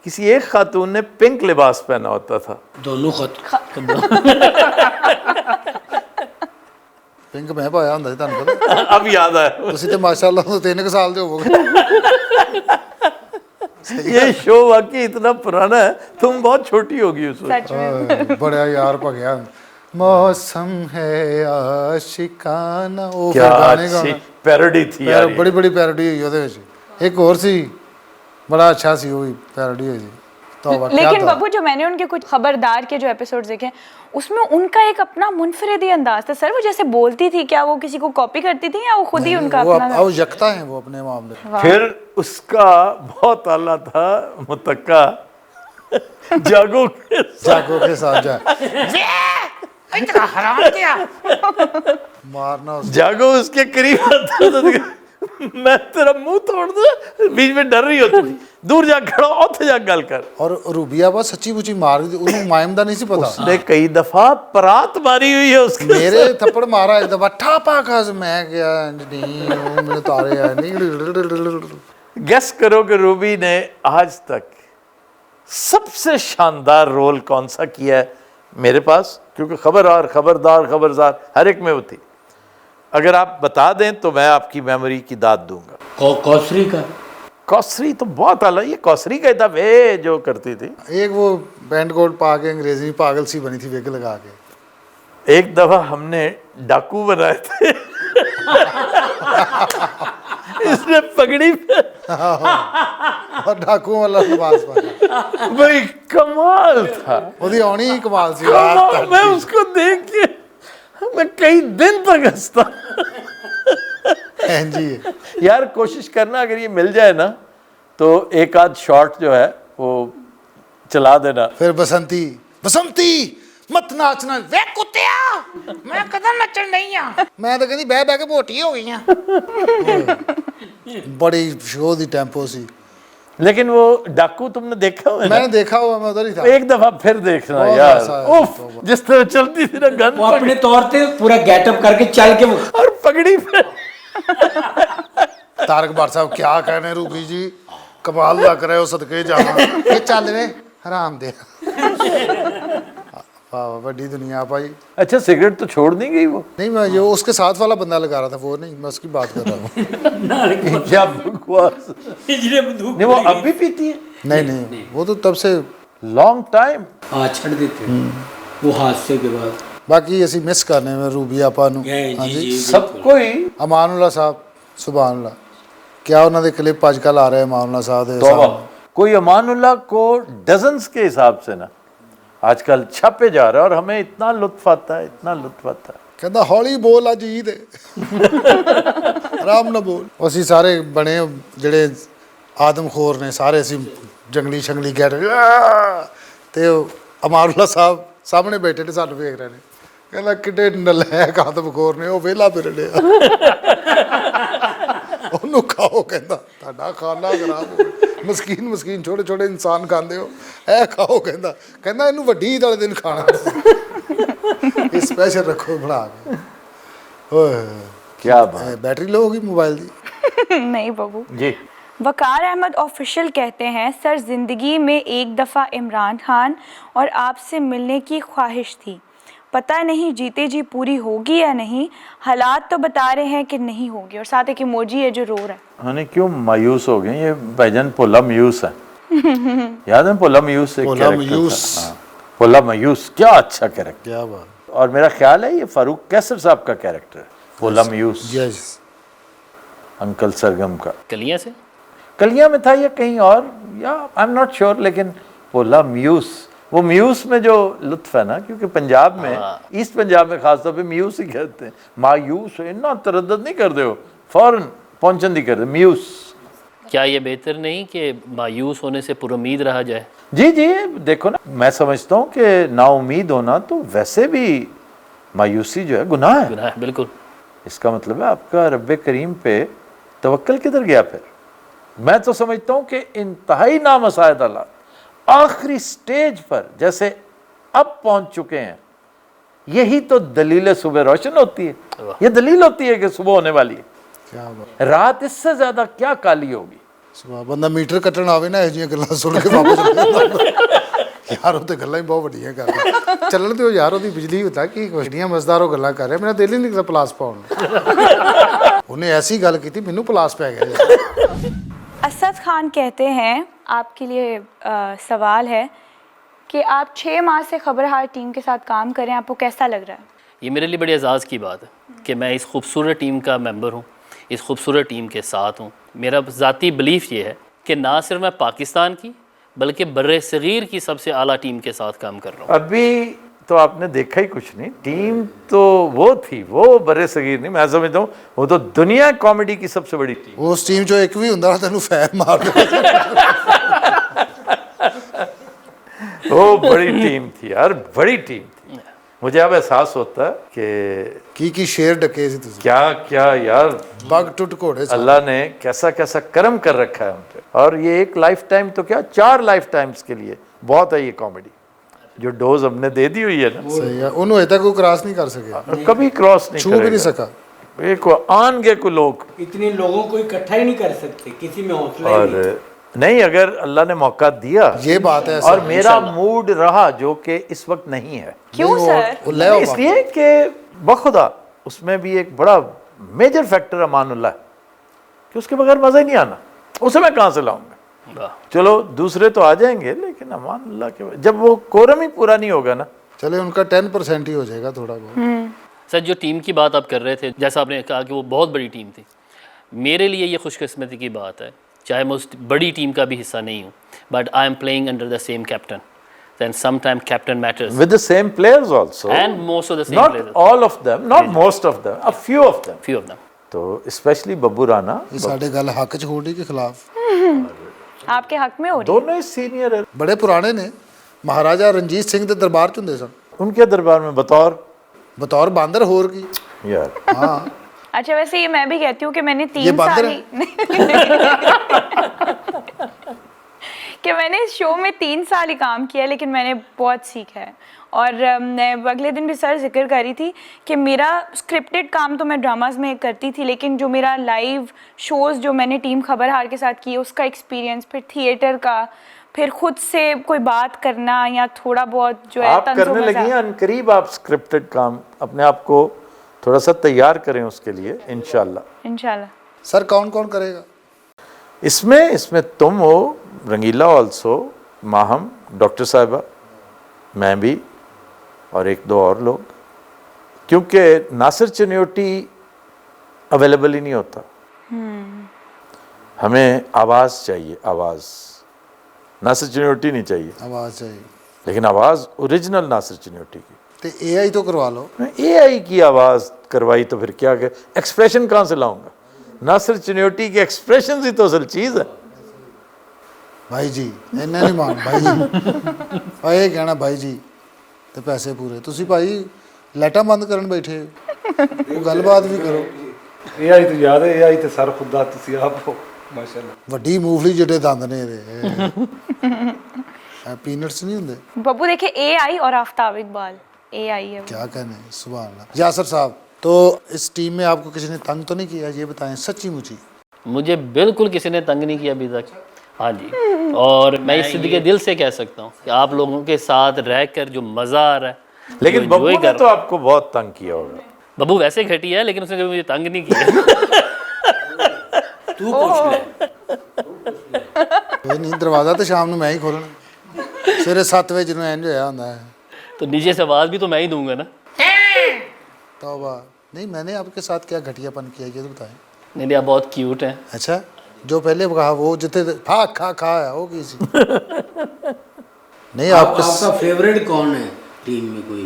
किसी एक खातून ने पिंक लिबास पहना होता था। दोनों खत पिंक मैं पाया ਹੁੰਦਾ ਸੀ ਤੁਹਾਨੂੰ ਪਤਾ। अब याद आया, ਤੁਸੀਂ ਤੇ ਮਾਸ਼ਾਅੱਲਾ ਤੋਂ 3 ਸਾਲ ਦੇ ਹੋਵੋਗੇ। ये शो वाकई इतना पुराना है, तुम बहुत छोटी होगी उस वक्त। सच में। बड़ा यार भगया मौसम है आशिकाना, ਉਹ क्या ਫਿਰ ਗਾਣੇ अच्छी ਗਾਣਾ पैरोडी थी यार ये। ਬੜੀ ਬੜੀ ਪੈਰੋਡੀ ਹੋਈ ਉਹਦੇ ਵਿੱਚ। ਇੱਕ ਹੋਰ ਸੀ बड़ा अच्छा सी, वो भी पैरोडी हुई थी। तौबा क्या लेकिन था। बाबू जो मैंने उनके कुछ खबरदार के जो एपिसोड्स देखे हैं, उसमें उनका एक अपना मुनफरिद ही अंदाज था सर। वो जैसे बोलती थी, क्या वो किसी को कॉपी करती थी या वो खुद ही उनका वो अपना वो यकता है वो अपने मामले में। फिर उसका बहुत आला था मुतक्का जागो के साथ। जागो के साथ जा मारना उसको। जागो उसके करीब आता था, मैं तेरा मुंह तोड़ दूं, बीच में डर रही होती थी, दूर जा खड़ा उत्थे जा गल कर। और रूबिया बस सच्ची मुची मार दी, उन्हें मायमदा नहीं सी पता। उसने कई दफा परात मारी हुई है उसके मेरे थप्पड़ मारा एक दफा ठापा खास, मैं गया नहीं वो मेरे तारे आए नहीं। गेस करो कि रूबी ने आज तक सबसे शानदार रोल कौन सा किया है मेरे पास, क्योंकि खबरदार हर एक में वो थी। अगर आप बता दें तो मैं आपकी मेमोरी की दाद दूंगा। कौसरी का कौसरी तो बहुत आला, ये कौसरी कहता वे जो करती थी। एक वो बैंड कोट पा के अंग्रेजी पागल सी बनी थी विग लगा के। एक दफा हमने डाकू बनाए थे इसने पगड़ी पे और डाकू वाला लिबास पाया। भाई कमाल था, ਉਹਦੀ ਆਉਣੀ ਹੀ ਕਮਾਲ ਸੀ। कमाल। मैं उसको देख के मैं कई दिन तक हंसता। हाँ जी। यार कोशिश करना, अगर ये मिल जाए ना तो एक आध शॉट जो है वो चला देना। फिर बसंती बसंती मत नाचना वे कुत्तिया मैं कदम नचन नहीं आ मैं तो कहती बह बह के मोटी हो गई बड़ी शो दी टेंपो सी। लेकिन वो डाकू तुमने देखा हुआ है ना? मैंने देखा हुआ, मैं उधर ही था। एक दफा फिर देखना बहुत यार, हंसा है, उफ जिस तरह चलती थी ना गन वो अपने तौर पे पूरा गेटअप करके चल के वो और पगड़ी पे। तारक भट्ट साहब क्या कहने रूबी जी, कमाल लग रहे हो, सदके जाना ये चल रे हराम दे। वाह बड़ी दुनिया भाई। अच्छा सिगरेट तो छोड़ नहीं गई वो? नहीं मैं ये उसके साथ वाला बंदा लगा रहा था, वो नहीं, मैं उसकी बात कर रहा हूँ। क्या बकवास। नहीं वो अब भी पीती है? नहीं नहीं वो तो तब से लॉन्ग टाइम। हाँ छड़ देते वो हादसे के बाद। बाकी ਅਸੀਂ ਮਿਸ ਕਰਨੇ में रूबी आपा ਨੂੰ। हाँ जी सबको ही। ਅਮਾਨੁੱਲਾ ਸਾਹਿਬ ਸੁਭਾਨ ਅੱਲਾ, क्या उन्होंने क्लिप आजकल आ रहे हैं अमानुल्ला साहब दे तौबा। कोई अमानुल्ला को डजन्स के हिसाब से ना आजकल छापे जा रहा है और हमें इतना लुत्फ आता है, इतना लुत्फ आता है। कहता हौली बोल अज ईद है आराम ना बोल। ਅਸੀਂ ਸਾਰੇ ਬਣੇ ਜਿਹੜੇ ਆਦਮਖੋਰ ਨੇ ਸਾਰੇ, ਅਸੀਂ ਜੰਗਲੀ ਸ਼ੰਗਲੀ ਗੈਟ ਤੇ ਅਮਾਨੁੱਲਾ ਸਾਹਿਬ ਸਾਹਮਣੇ ਬੈਠੇ ਨੇ ਸਾਨੂੰ ਵੇਖ ਰਹੇ ਨੇ। ਕਹਿੰਦਾ ਕਿੱਡੇ ਨਲਾਇਕ ਆਦਮਖੋਰ ਨੇ, ਉਹ ਵਿਹਲਾ ਫਿਰ ਰਿਹਾ ਉਹਨੂੰ ਖਾਓ। ਕਹਿੰਦਾ ਤੁਹਾਡਾ ਖਾਣਾ ਖਰਾਬ ਹੋ ਗਿਆ, ਮਸਕੀਨ ਮਸਕੀਨ ਛੋਟੇ ਛੋਟੇ ਇਨਸਾਨ ਖਾਂਦੇ ਹੋ, ਇਹ ਖਾਓ। ਕਹਿੰਦਾ ਇਹਨੂੰ ਵੱਡੀ ਈਦ ਵਾਲੇ ਦਿਨ ਖਾਣਾ ਇਹ ਸਪੈਸ਼ਲ ਰੱਖੋ ਬਣਾ ਕੇ। ਓਏ क्या बात बैटरी लो होगी मोबाइल की। नहीं बबू। जी। वकार अहमद ऑफिशियल कहते हैं, सर ज़िंदगी में एक दफ़ा इमरान खान और आपसे मिलने की ख्वाहिश थी, पता नहीं जीते जी पूरी होगी या नहीं, हालात तो बता रहे हैं कि नहीं होगी। और साथ एक इमोजी है जो रो रहा है। हाँ क्यों मायूस हो गए? ये भाईजान पोला मायूस है। याद है पोला मायूस? पोला मायूस। पोला मायूस क्या अच्छा कैरेक्टर। क्या बात। और मेरा ख्याल है ये फारूक कैसर साहब का कैरेक्टर है पोला मायूस, यस अंकल सरगम का। कलियां से कलियां में था या कहीं और, या आई एम नॉट श्योर, लेकिन पोला म्यूस, वो म्यूस में जो लुत्फ है ना, क्योंकि पंजाब में ईस्ट पंजाब में खासतौर पे म्यूस ही कहते हैं। मायूस इतना तरद्दुद नहीं कर दे हो, फौरन पहुंचन नहीं कर दे म्यूस। क्या ये बेहतर नहीं कि मायूस होने से पुरुमीद रहा जाए? जी जी देखो ना, मैं समझता हूँ कि नाउमीद होना तो वैसे भी मायूसी जो है गुनाह है। गुनाह है, बिल्कुल। इसका मतलब है आपका रब्बे करीम पे तवक्कल किधर गया फिर? मैं तो समझता हूँ कि इंतहाई नामसायद हालात आखिरी स्टेज पर जैसे अब पहुंच चुके हैं, यही तो दलील सुबह रोशन होती है। ये दलील होती है कि सुबह होने वाली है। क्या बात। रात इससे ज्यादा क्या काली होगी। ਸੁਭਾ ਬੰਦਾ ਮੀਟਰ ਕੱਟਣ ਆਵੇ ਨਾ, ਇਹ ਜਿਹੀਆਂ ਗੱਲਾਂ ਸੁਣ ਕੇ ਵਾਪਸ ਯਾਰ ਉਹ ਤੇ ਗੱਲਾਂ ਹੀ ਬਹੁਤ ਵੱਡੀਆਂ ਕਰਦਾ। ਚੱਲਣ ਤੇ ਉਹ ਯਾਰ ਉਹਦੀ ਬਿਜਲੀ ਹੁੰਦਾ ਕਿ ਵੱਡੀਆਂ ਮਜ਼ਦਾਰ ਉਹ ਗੱਲਾਂ ਕਰ ਰਿਹਾ, ਮੇਰਾ ਦਿਲ ਹੀ ਨਹੀਂ ਕਰਦਾ ਪਲਾਸ ਪਾਉਣ ਨੂੰ। ਉਹਨੇ ਐਸੀ ਗੱਲ ਕੀਤੀ ਮੈਨੂੰ ਪਲਾਸ ਪੈ ਗਿਆ। असद खान कहते हैं, आपके लिए सवाल है कि आप 6 माह से खबरहार टीम के साथ काम करें, आपको कैसा लग रहा है? ये मेरे लिए बड़ी एजाज़ की बात है कि मैं इस खूबसूरत टीम का मेंबर हूँ, इस खूबसूरत टीम के साथ हूँ। मेरा ज़ाती बिलीफ ये है कि ना सिर्फ मैं पाकिस्तान की बल्कि बर्रे सगीर की सबसे आला टीम के साथ काम कर रहा हूँ। अभी तो आपने देखा ही कुछ नहीं, टीम तो वो थी, वो बर्रे सगीर नहीं, मैं समझता हूँ वो तो दुनिया कॉमेडी की सबसे बड़ी टीम। ਉਸ ਟੀਮ ਚੋਂ ਇੱਕ ਵੀ ਹੁੰਦਾ ਤੈਨੂੰ ਫੈਰ ਮਾਰ ਦੇ। वो बड़ी टीम थी यार, बड़ी टीम थी। मुझे अब एहसास होता है कि ਕੀ ਸ਼ੇਰ ਡੱਕੇ ਸੀ ਤੁਸੀਂ, क्या क्या यार ਬਗ ਟੁੱਟ ਘੋੜੇ ਸੀ। अल्लाह ने कैसा कैसा करम कर रखा है उन पे। और ये एक लाइफ टाइम तो क्या 4 लाइफ टाइम्स के लिए बहुत है ये कॉमेडी जो डोज हमने दे दी हुई है ना, ਸਹੀ ਆ, ਉਹਨੂੰ ਅਜੇ ਤੱਕ ਕੋਈ ਕ੍ਰਾਸ ਨਹੀਂ ਕਰ ਸਕਿਆ, और कभी क्रॉस नहीं ਛੂ ਵੀ ਨਹੀਂ करेगा। ਸਕਾ। एक आनगे को लोग इतने लोगों को इकट्ठा ही नहीं कर सकते, किसी में हौसला ही नहीं। और नहीं, अगर अल्लाह ने मौका दिया ये बात है और मेरा मूड रहा जो कि इस वक्त नहीं है, क्यों सर? इसलिए कि बखुदा उसमें भी एक बड़ा मेजर फैक्टर अमानुल्लाह है कि उसके बगैर मज़ा ही नहीं आना। उसे मैं कहाँ से लाऊंगा? वाह। चलो दूसरे तो आ जाएंगे, लेकिन अमान अल्लाह के जब वो कोरम ही पूरा नहीं होगा ना। चले उनका 10% ही हो जाएगा थोड़ा बहुत। सर जो टीम की बात आप कर रहे थे, जैसा आपने कहा कि वो बहुत बड़ी टीम थी, मेरे लिए ये खुशकिस्मती की बात है, चाहे मैं उस बड़ी टीम का भी हिस्सा नहीं हूँ, but I am playing under the same captain, then sometimes captain matters, With the same players also. and most of the same Not players, all of them, not most of them, a few of them. few of them. तो specially Babbu Rana ये साढ़े गल हक च होड़ी के खिलाफ आपके हक में हो रही दोनों ही सीनियर है। बड़े पुराने ने महाराजा रंजीत सिंह के दरबार च हुंदे सन, उनके दरबार में बतौर बांदर होर की। यार हाँ अच्छा वैसे ये मैं भी कहती हूँ कि मैंने ये 3 बांदर साल कि मैंने इस शो में 3 साल ही काम किया, लेकिन मैंने बहुत सीखा है। और मैं अगले दिन भी सर जिक्र कर रही थी कि मेरा स्क्रिप्टेड काम तो मैं ड्रामाज में करती थी, लेकिन जो मेरा लाइव शोज़ जो मैंने टीम खबरहार के साथ किए उसका एक्सपीरियंस, फिर थिएटर का, फिर खुद से कोई बात करना या थोड़ा बहुत जो है आप करने लगी हैं अनकरीब, आप स्क्रिप्टेड काम अपने आप को थोड़ा सा तैयार करें उसके लिए, इंशाल्लाह। सर कौन कौन करेगा? इसमें तुम हो, रंगीला ऑल्सो, माहम, डॉक्टर साहिबा, मैं भी और 1-2 और लोग, क्योंकि नासिर चनियोटी अवेलेबल ही नहीं होता। हमें आवाज़ चाहिए, आवाज़। नासिर चनियोटी नहीं चाहिए, आवाज चाहिए। लेकिन आवाज़ ओरिजिनल नासिर चनियोटी की। तो AI तो करवा लो। AI की आवाज़ करवाई तो फिर क्या, एक्सप्रेशन कहाँ से लाऊंगा? नासिर चनियोटी के एक्सप्रेशन ही तो असल चीज़ है। भाई जी इन्ना नहीं मान भाई जी और ये कहना भाई जी तो पैसे पूरे, तुसी भाई लाइटां बंद करन बैठे हो, गलबात भी करो। AI तो याद है, AI ਤੇ ਸਰ ਖੁਦਾ ਤੁਸੀਂ ਆਪ ਹੋ ਮਾਸ਼ਾਅੱਲਾ। ਵੱਡੀ ਮੂੰਗਫਲੀ ਜਿਹੜੇ ਦੰਦ ਨੇ ਇਹਦੇ पीनट्स नहीं होंगे। बब्बू देखे AI और आफ्ताब इकबाल AI है वो। क्या कहने, सुभान अल्लाह। यासर साहब, तो इस टीम में आपको किसी ने तंग तो नहीं किया, ये बताएं सच्ची मुची? मुझे बिल्कुल किसी ने तंग नहीं किया अभी तक। हाँ जी, और मैं इस सिद्ध के दिल से कह सकता हूँ कि आप लोगों के साथ रहकर जो मज़ा आ रहा है, लेकिन जो बब्बू enjoy ने कर- तो आपको बहुत तंग किया होगा। बब्बू वैसे घटिया है, लेकिन उसने कभी मुझे तंग नहीं किया। तू पूछ ले। कोई नहीं, दरवाज़ा तो शाम को मैं ही खोलना, सवेरे 7 बजे जिन्होंने इंज होया होंदा है। तो नीचे से आवाज़ भी तो मैं ही दूंगा ना। तौबा, नहीं मैंने आपके साथ क्या घटियापन किया ये तो बताएं। नहीं नहीं, आप बहुत क्यूट हैं। अच्छा, जो पहले कहा वो जितने खा है वो किसी नहीं आपको आपका फेवरेट कौन है टीम में? कोई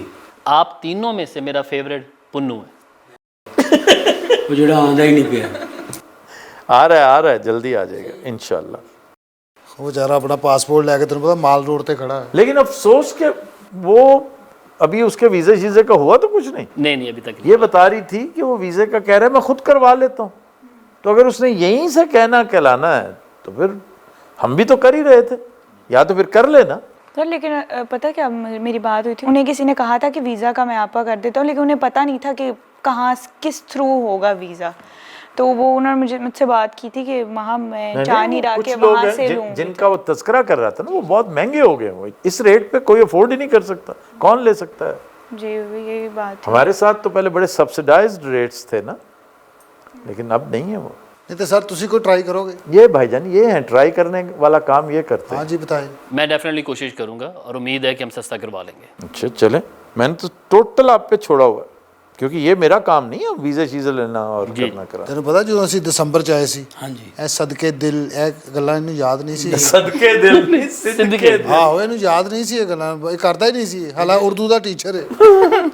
आप तीनों में से मेरा फेवरेट पुन्नू है। वो जोड़ा आंदा ही नहीं पिया। आ रहा है, जल्दी आ जाएगा इंशाल्लाह। वो बेचारा अपना पासपोर्ट लेके तेन पता माल रोड पे खड़ा है। लेकिन अफसोस के वो अभी उसके वीज़े शीज़े का हुआ तो कुछ नहीं। नहीं अभी तक नहीं। ये बता रही थी कि वो वीज़े का कह रहा है मैं खुद करवा लेता हूँ। तो अगर उसने यहीं से कहना कहलाना है तो फिर हम भी तो कर ही रहे थे, या तो फिर कर लेना। सर लेकिन पता क्या मेरी बात हुई थी, उन्हें किसी ने कहा था कि वीज़ा का मैं आपका कर देता हूँ, लेकिन उन्हें पता नहीं था कि कहाँ किस थ्रू होगा वीज़ा। तो वो उन्होंने मुझसे बात की थी कि वहाँ मैं जा नहीं रहा कि वहाँ से लूँ। जिनका वो तस्करा कर रहा था ना, वो बहुत महंगे हो गए। वो इस रेट पे कोई अफोर्ड ही नहीं कर सकता। कौन ले सकता है? जी यही बात है। हमारे साथ तो पहले बड़े सब्सिडाइज्ड रेट्स थे ना, लेकिन अब नहीं है वो। नहीं तो सर तुसी को ट्राई करोगे? ये भाईजान ये हैं ट्राई करने वाला काम ये करते हैं। हाँ जी बताएं। मैं डेफिनेटली कोशिश करूँगा और उम्मीद है कि हम सस्ता करवा लेंगे। अच्छा चले, मैंने तो टोटल आप पे छोड़ा हुआ है, क्योंकि ये मेरा काम नहीं है वीज़े शीज़े लेना और करना करा। तेन पता जो ਅਸੀਂ ਦਸੰਬਰ ਚ ਆਏ ਸੀ, हाँ जी। ਇਹ ਸਦਕੇ ਦਿਲ ਇਹ ਗੱਲਾਂ ਇਹਨੂੰ ਯਾਦ ਨਹੀਂ ਸੀ। सदके दिल नहीं सिदके दिल। ਆਹੋ ਇਹਨੂੰ ਯਾਦ ਨਹੀਂ ਸੀ ਇਹ ਗੱਲਾਂ, ਇਹ ਕਰਦਾ ਹੀ ਨਹੀਂ ਸੀ। ਹਾਲਾ ਉਰਦੂ ਦਾ ਟੀਚਰ ਹੈ।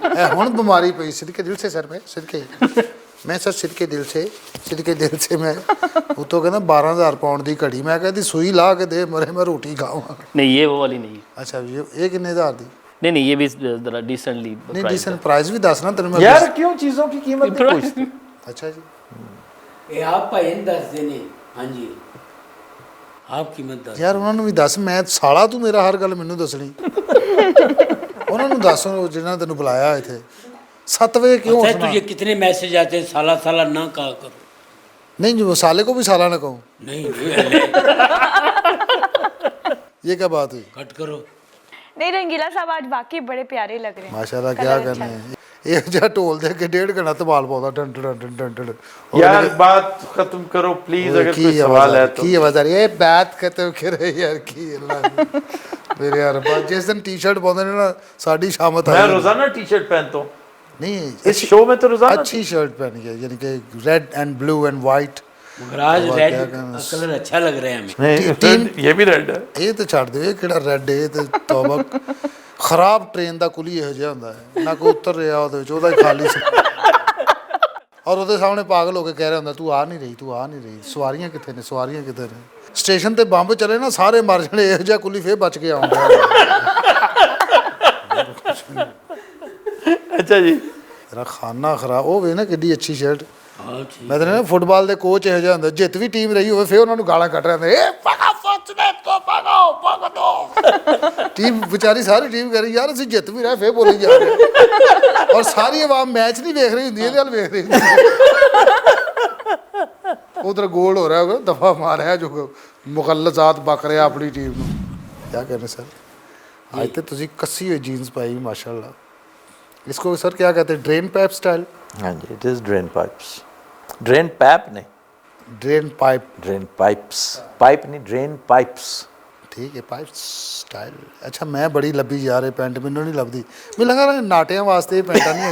ਇਹ ਹੁਣ ਬਿਮਾਰੀ ਪਈ ਸਦਕੇ ਦਿਲ ਸੇ ਸਰ ਮੈਂ ਸਦਕੇ ਮੈਂ ਸਰ ਸਦਕੇ ਦਿਲ ਸੇ ਮੈਂ ਉਤੋਂ ਕਹਿੰਦਾ 12000 ਪਾਉਂਡ ਦੀ ਘੜੀ। ਮੈਂ ਕਹਿੰਦੀ ਸੂਈ ਲਾ ਕੇ ਦੇ ਮਰੇ ਮੈਂ ਰੋਟੀ ਖਾਵਾਂ। नहीं ये वो वाली नहीं है। ਅੱਛਾ ਇਹ ਕਿੰਨੇ ਹਜ਼ਾਰ ਦੀ? नहीं ये भी ज़रा डिसेंटली ਨਹੀਂ ਡੀਸੈਂਟ ਪ੍ਰਾइस ਵੀ ਦੱਸ ਨਾ ਤੈਨੂੰ मैं। यार क्यों चीज़ों की कीमत नहीं पूछते? अच्छा जी ये आप भाई दस देने। हाँ जी, आप कीमत दस। ਯਾਰ ਉਹਨਾਂ ਨੂੰ ਵੀ ਦੱਸ, ਮੈਂ ਸਾਲਾ ਤੂੰ ਮੇਰਾ ਹਰ ਗੱਲ ਮੈਨੂੰ ਦੱਸਣੀ। ਉਹਨਾਂ ਨੂੰ ਦੱਸ ਜਿਹਨਾਂ ਤੈਨੂੰ ਬੁਲਾਇਆ ਇੱਥੇ 7 ਵਜੇ क्यों पता है उठना? तुझे कितने मैसेज आते हैं साला साला ना कहा करो। नहीं जो साले को भी साला ना कहूँ, नहीं नहीं, ये क्या बात हुई? कट करो। नहीं रंगीला साहब आज वाकई बड़े प्यारे लग रहे हैं माशाल्लाह क्या कलर करने अच्छा हैं ਇਹ ਜਿਹਾ ਢੋਲ ਦੇ ਕੇ 1.5 ਘੰਟਾ ਧਮਾਲ ਪਾਉਂਦਾ ਟੰ ਟੰ ਟੰ ਟੰ ਟੰ यार बात खत्म करो प्लीज, अगर कोई सवाल है तो। ਕੀ ਆਵਾਜ਼ ਆ ਰਹੀ ਹੈ ਬਾਤ ਖਤਮ ਕਰੇ ਯਾਰ ਕੀ ਅੱਲਾ ਮੇਰੇ ਯਾਰ ਬਾਤ ਜਿਸ ਦਿਨ ਟੀ-ਸ਼ਰਟ ਪਾਉਂਦੇ ਨੇ ਨਾ ਸਾਡੀ ਸ਼ਾਮਤ ਆ मैं ਜਾਂਦੀ। रोजाना टी शर्ट पहनता हूँ नहीं इस शो में, तो रोजाना अच्छी शर्ट पहनी है यानी कि red and blue and white मगर आज वाह, रेड क्या कहना। कलर अच्छा लग रहा है हमें। नहीं, टीम- ये भी रेड है। ਇਹ ਤੇ ਛੱਡ ਦਿਓ ਇਹ ਕਿਹੜਾ ਰੈੱਡ ਇਹ ਤੇ ਤੌਬਾ ਖਰਾਬ ਟ੍ਰੇਨ ਦਾ ਕੁਲੀ ਇਹੋ ਜਿਹਾ ਹੁੰਦਾ ਹੈ ਨਾ ਕੋਈ ਉਤਰ ਰਿਹਾ ਉਹਦੇ ਵਿੱਚ ਉਹਦਾ ਹੀ ਖਾਲੀ ਸੀ ਔਰ ਉਹਦੇ ਸਾਹਮਣੇ ਪਾਗਲ ਹੋ ਕੇ ਕਹਿ ਰਿਹਾ ਹੁੰਦਾ ਤੂੰ ਆ ਨਹੀਂ ਰਹੀ ਤੂੰ ਆ ਨਹੀਂ ਰਹੀ ਸਵਾਰੀਆਂ ਕਿੱਥੇ ਨੇ ਸਵਾਰੀਆਂ ਕਿੱਥੇ ਨੇ ਸਟੇਸ਼ਨ ਤੇ ਬੰਬ ਚੱਲੇ ਨਾ ਸਾਰੇ ਮਰ ਜਾਣੇ ਇਹੋ ਜਿਹਾ ਕੁਲੀ ਫੇਰ ਬਚ ਕੇ ਆਉਂਦਾ अच्छा जी, ਤੇਰਾ ਖਾਨਾ ਖਰਾਬ ਉਹ ਵੇ ਨਾ ਕਿੱਡੀ ਅੱਛੀ ਸ਼ਰਟ हाँ ठीक। ਮੈਂ ਤਾਂ ਨਾ ਫੁੱਟਬਾਲ ਦੇ ਕੋਚ ਇਹੋ ਜਿਹਾ ਹੁੰਦਾ ਜਿੱਤ ਵੀ ਟੀਮ ਰਹੀ ਹੋਵੇ ਫੇਰ ਉਹਨਾਂ ਨੂੰ ਗਾਲਾਂ ਕੱਢ ਰਹੇ ਹੁੰਦੇ ਏ ਪਗਾ ਸੋਚਨੇ ਤੋਂ ਪਗਾ ਦੋ ਟੀਮ ਵਿਚਾਰੀ ਸਾਰੀ ਟੀਮ ਕਹ ਰਹੀ ਯਾਰ ਅਸੀਂ ਜਿੱਤ ਵੀ ਰਹੇ ਫੇਰ ਬੋਲੀ ਜਾ ਰਹੇ ਔਰ ਸਾਰੀ ਆਵਾਮ ਮੈਚ ਨਹੀਂ ਵੇਖ ਰਹੀ ਹੁੰਦੀ ਇਹਦੇ ਵੱਲ ਵੇਖ ਰਹੀ ਹੁੰਦੀ ਉਧਰ ਗੋਲ ਹੋ ਰਿਹਾ ਹੋਗਾ ਦਫਾ ਮਾਰਿਆ ਜੋ ਮੁਗੱਲਜ਼ਾਤ ਬਕ ਰਿਹਾ ਆਪਣੀ ਟੀਮ ਨੂੰ ਕੀ कहने सर आज तो ਤੁਸੀਂ ਕੱਸੀ ਹੋਈ ਜੀਨਸ ਪਾਈ ਮਾਸ਼ਾਅੱਲਾ इसको सर क्या कहते हैं ड्रेन पाइप स्टाइल हाँ जी, it is drain pipes, drain pipe नहीं, drain pipe drain pipes, pipe नहीं, ड्रेन पाइप्स। ठीक है पाइप स्टाइल अच्छा मैं बड़ी लब्बी जा रही पैंट मैनू नहीं लभदी मैं लगा रहा नाटियां वास्ते ये पैंटा नहीं है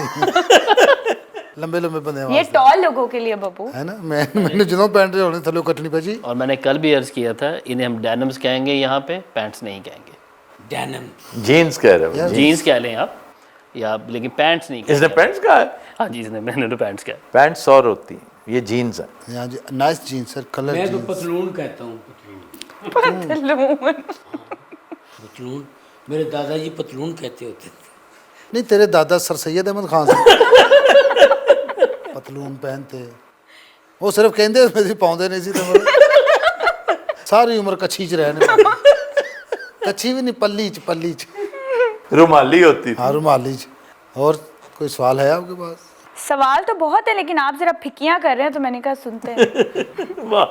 लंबे लंबे बंदे ये वास्ते टॉल लोगों के लिए बब्बू है ना मैं मैंने जो पैंट होने थल्ले कटनी पै जी और मैंने कल भी अर्ज़ किया था, इन्हें हम डेनिम्स कहेंगे यहाँ पे, पैंट्स नहीं कहेंगे। डेनिम जीन्स कह रहे हो? जीन्स कह लें आप, या लेकिन पैंट्स नहीं इसने कहेंगे। पैंट्स कहा है? हाँ जी, इसने मैंने तो पैंट्स कहा। पैंट्स और होती हैं, ये जीन्स है। यहाँ जी नाइस जीन्स सर कलर मैं तो जीन्स पतलून कहता हूँ, पतलून। पतलून मेरे दादाजी पतलून कहते होते थे। नहीं तेरे दादा सर सैयद अहमद खान से पतलून पहनते वो सिर्फ कहते मेरी पाਉਂਦੇ नहीं सी तो सारी उम्र कच्छी च रहने कच्छी भी नहीं पल्ली च रुमाली होती थी। हाँ रुमाली च और कोई सवाल है आपके पास सवाल तो बहुत है लेकिन आप जरा फिकियां कर रहे हैं तो मैंने कहा सुनते हैं वाह,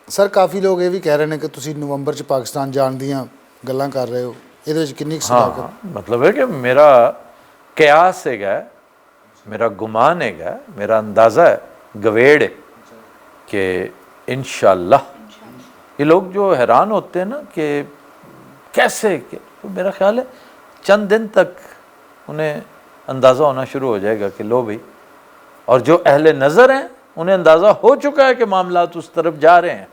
ਸਰ ਕਾਫੀ ਲੋਕ ਇਹ ਵੀ ਕਹਿ ਰਹੇ ਨੇ ਕਿ ਤੁਸੀਂ ਨਵੰਬਰ ਚ ਪਾਕਿਸਤਾਨ ਜਾਣ ਦੀਆਂ ਗੱਲਾਂ ਕਰ ਰਹੇ ਹੋ ਇਹਦੇ ਵਿੱਚ ਕਿੰਨੀ ਕੁ ਸਦਾਕਤ हाँ, मतलब है कि मेरा कयास हैगा, मेरा गुमान हैगा, मेरा अंदाज़ा है, गवेड़ है कि इंशाल्लाह ये लोग जो हैरान होते हैं ना कि कैसे कि, तो मेरा ख्याल है चंद दिन तक उन्हें अंदाज़ा होना शुरू हो जाएगा कि लो भाई, और जो अहले नज़र हैं उन्हें अंदाज़ा हो चुका है कि मामलात उस तरफ जा रहे हैं।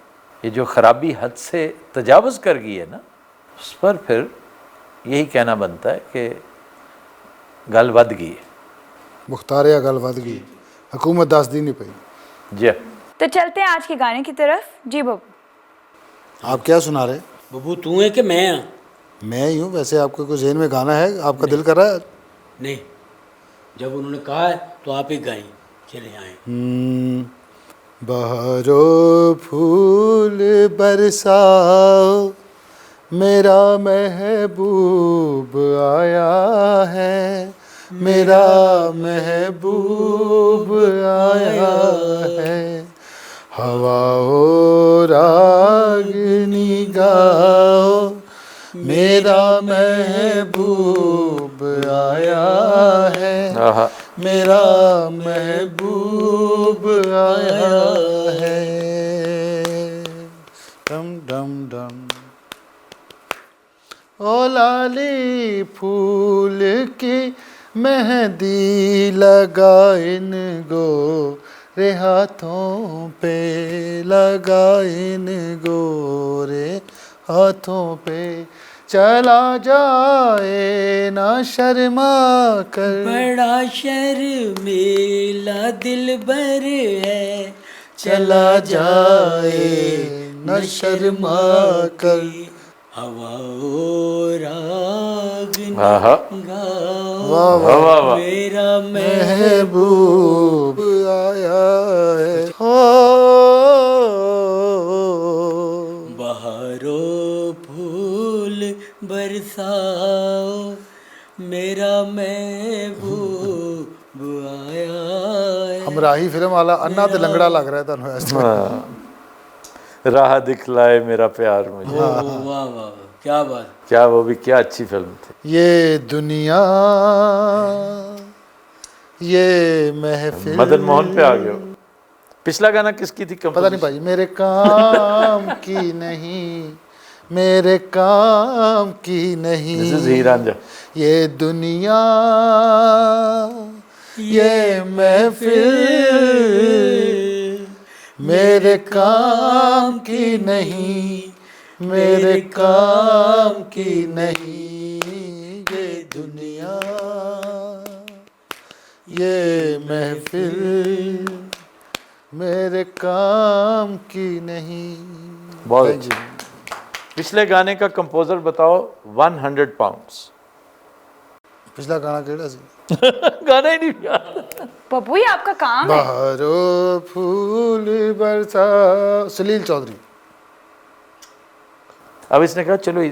ये जो ख़राबी हद से तजावज़ कर गई है ना, उस पर फिर यही कहना बनता है कि गल वध गई है। मुख्तारिया गल वध गई हुकूमत दस दी नहीं पई जी, तो चलते हैं आज के गाने की तरफ। जी बब्बू आप क्या सुना रहे बबू तू है कि मैं हाँ? मैं ही हूँ वैसे आपके कोई ज़हन में गाना है आपका दिल कर रहा है नहीं, जब उन्होंने कहा है तो आप ही गाएं, चले आए। बहरो फूल बरसाओ मेरा महबूब आया है मेरा महबूब आया है हवाओ रागनी गाओ मेरा महबूब आया है आहा, मेरा महबूब आया है डम डम डम ओ लाली फूल की मेहंदी लगा इन गोरे हाथों पे लगा इन गोरे हाथों पे चला जाए ना शर्मा कर बड़ा शर्मीला दिलबर है, चला जाए न शर्मा कर हवाओ रागनी आहा, गाओ वाह वाह वाह वाह, मेरा महबूब आया है हो बहारो फूल बरसाओ मेरा महबूब आया है। हमराही फिल्म वाला अन्ना ते लंगड़ा लग रहा है ਤੁਹਾਨੂੰ ਇਸ ਤਰ੍ਹਾਂ हाँ, राह दिखलाए मेरा प्यार मुझे। वाह वाह वाह। क्या बात। क्या वो भी क्या अच्छी फिल्म थी। ये दुनिया ये महफिल। मदन मोहन पे आ गए हो। पिछला गाना किसकी थी? पता नहीं भाई, मेरे काम की नहीं, मेरे काम की नहीं, This is हीर रांझा। ये दुनिया ये महफिल मेरे काम की नहीं, मेरे काम की नहीं, ये दुनिया ये महफिल मेरे काम की नहीं। बहुत Thank अच्छी। you। पिछले गाने का कंपोजर बताओ। 100 पाउंड्स। पिछला गाना केड़ा सी? गाना ही नहीं याद। पप्पू ये आपका काम है। बहारो फूल बरसा, सलील चौधरी। अब इसने कहा चलो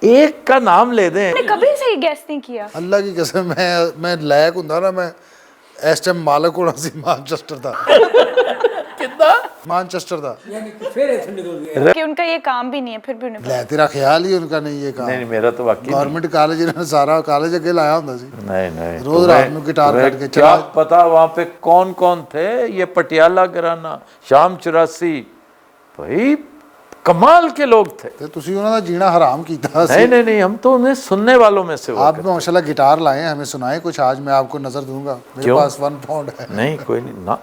एक का नाम ले दें। मैंने कभी सही गैस नहीं किया। अल्लाह की कसम, मैं लायक हुंदा ना, मैं इस टाइम मालक होना सी मैनचेस्टर दा। कितना मैनचेस्टर दा। यानी कि फिर ऐसे निकल गया। कि उनका ये काम भी नहीं है, फिर भी उन्हें ले तेरा ख्याल ही उनका नहीं ये काम। नहीं मेरा तो वाकई गवर्नमेंट कॉलेज इन्होंने सारा कॉलेज अगे लाया हुंदा सी। नहीं नहीं रोज तुम्हें- रात में गिटार तुम्हें काट के क्या चला। पता वहां पे कौन कौन थे। ये पटियाला घराना, शाम 84, भाई कमाल के लोग थे। ते तुसी उन्हां दा जीना हराम कीता सी। नहीं नहीं नहीं, हम तो उन्हें सुनने वालों में से हुआ आप माशाल्लाह गिटार लाए हैं, हमें सुनाए कुछ। आज मैं आपको नजर दूंगा, मेरे क्यों? पास 1 पाउंड है। नहीं कोई नहीं ना।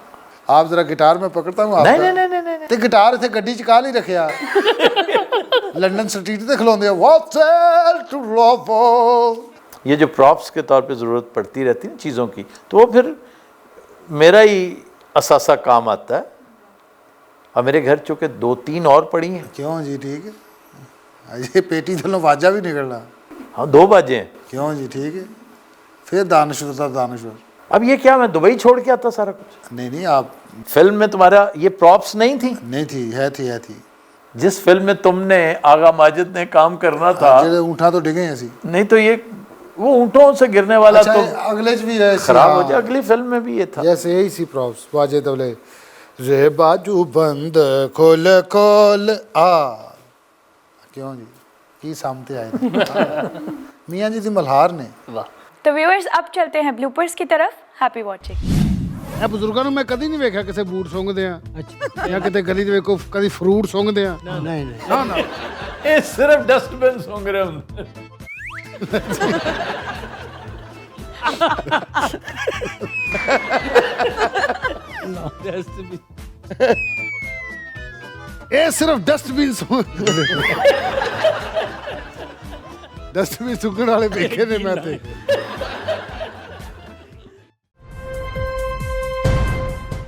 आप जरा गिटार में पकड़ता हूँ नहीं नहीं नहीं नहीं नहीं। ते गिटार इथे गड्डी च काल ही रखिया। लंदन स्ट्रीट ते खलोंदे व्हाट्स टू लव। ये जो प्रॉप्स के तौर पे ज़रूरत पड़ती रहती है ना चीज़ों की, तो वो फिर मेरा ही असासा काम आता है। और मेरे घर चूँकि 2-3 और पड़ी हैं। क्यों जी? ठीक है। ये पेटी थलों वाजा भी निकलना। हाँ 2 बाजे हैं। क्यों जी? ठीक है। फिर दानश्वर था दानश्वर। अब ये क्या मैं दुबई छोड़ के आता सारा कुछ? नहीं आप फिल्म में तुम्हारा ये प्रॉप्स नहीं थी? नहीं थी, है थी। जिस फिल्म में तुमने आगा माजिद ने काम करना था, जेड़े ऊँठा तो डिगे ऐसी। नहीं तो ये वो ऊँटों से गिरने वाला अच्छा, तो अगले च भी है खराब हो जाए। अगली फिल्म में भी ये था। जैसे यही सी प्रॉप्स वाजे तबले रे बाजू बंद खोल खोल आ। क्यों जी? की सामते आए थे। मियाँ जी दी मल्हार ने। वाह। तो व्यूअर्स अब चलते हैं ब्लूपर्स की तरफ। Happy watching. ਇਹ ਬਜ਼ੁਰਗਾਂ ਨੂੰ ਮੈਂ ਕਦੀ ਨਹੀਂ ਵੇਖਿਆ ਕਿਸੇ ਬੂਟ ਸੁੰਘਦੇ ਆ ਜਾਂ ਕਿਤੇ ਗਲੀ ਦੇ ਵੇਖੋ ਕਦੀ ਫਰੂਟ ਸੁੰਘਦੇ ਆ ਨਾ ये सिर्फ डस्टबिन सूंघ रहे होंगे। ਇਹ ਸਿਰਫ ਡਸਟਬਿਨ ਡਸਟਬਿਨ ਸੁੰਘਣ ਵਾਲੇ ਵੇਖੇ ਨੇ ਮੈਂ ਤੇ